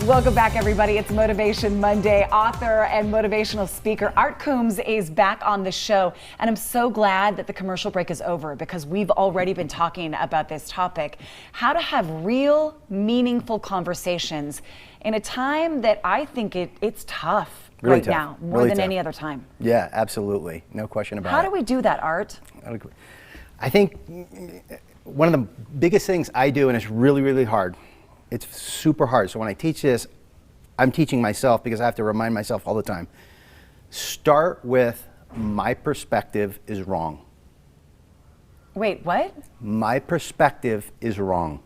Welcome back, everybody. It's Motivation Monday. Author and motivational speaker Art Coombs is back on the show. And I'm so glad that the commercial break is over because we've already been talking about this topic, how to have real, meaningful conversations in a time that I think it's tough Really right tough. now, more Really than tough. any other time. Yeah, absolutely. No question about it. How do we do that, Art? I think one of the biggest things I do, and it's really, really hard, it's super hard. So when I teach this, I'm teaching myself because I have to remind myself all the time. Start with, my perspective is wrong. Wait, what? My perspective is wrong.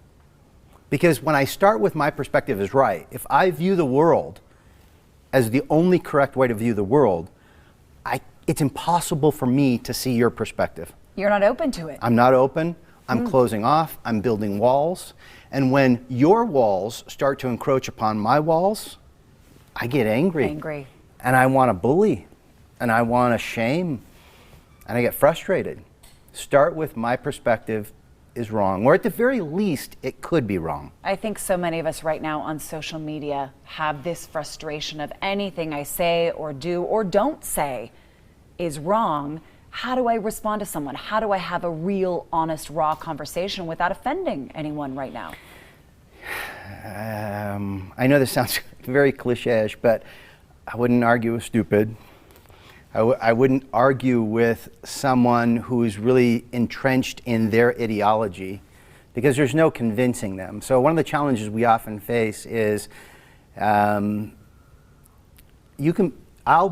Because when I start with my perspective is right, if I view the world as the only correct way to view the world, it's impossible for me to see your perspective. You're not open to it. I'm not open. I'm closing off. I'm building walls. And when your walls start to encroach upon my walls, I get angry. And I want to bully. And I want to shame. And I get frustrated. Start with, my perspective is wrong. Or at the very least, it could be wrong. I think so many of us right now on social media have this frustration of anything I say or do or don't say is wrong. How do I respond to someone? How do I have a real, honest, raw conversation without offending anyone right now? I know this sounds very cliche-ish, but I wouldn't argue with stupid. I wouldn't argue with someone who's really entrenched in their ideology because there's no convincing them. So one of the challenges we often face is I'll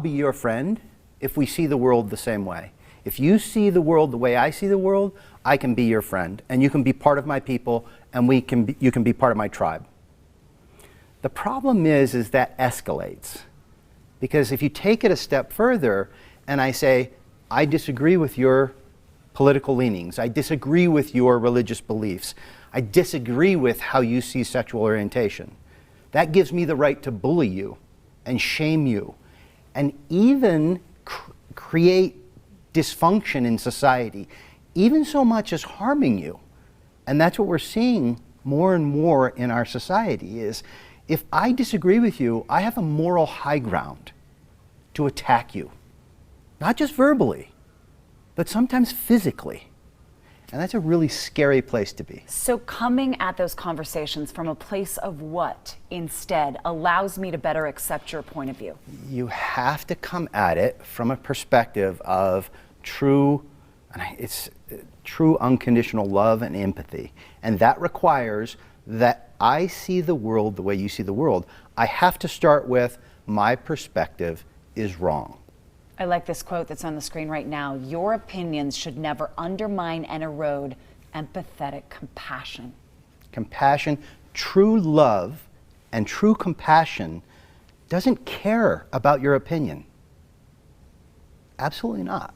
be your friend if we see the world the same way. If you see the world the way I see the world, I can be your friend, and you can be part of my people, and you can be part of my tribe. The problem is that escalates. Because if you take it a step further, and I say, I disagree with your political leanings, I disagree with your religious beliefs, I disagree with how you see sexual orientation, that gives me the right to bully you, and shame you, and even create dysfunction in society, even so much as harming you. And that's what we're seeing more and more in our society is, if I disagree with you, I have a moral high ground to attack you. Not just verbally, but sometimes physically. And that's a really scary place to be. So coming at those conversations from a place of what instead allows me to better accept your point of view? You have to come at it from a perspective of true unconditional love and empathy. And that requires that I see the world the way you see the world. I have to start with, my perspective is wrong. I like this quote that's on the screen right now. Your opinions should never undermine and erode empathetic compassion. Compassion, true love and true compassion doesn't care about your opinion. Absolutely not.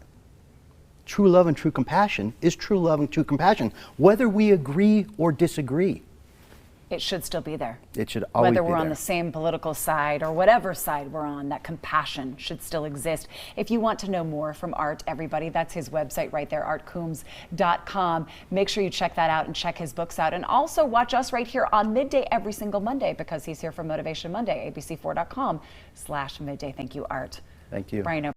True love and true compassion is true love and true compassion, whether we agree or disagree. It should still be there. It should always be there. Whether we're on the same political side or whatever side we're on, that compassion should still exist. If you want to know more from Art, everybody, that's his website right there, artcoombs.com. Make sure you check that out and check his books out. And also watch us right here on Midday every single Monday because he's here for Motivation Monday, abc4.com/midday. Thank you, Art. Thank you. Brian,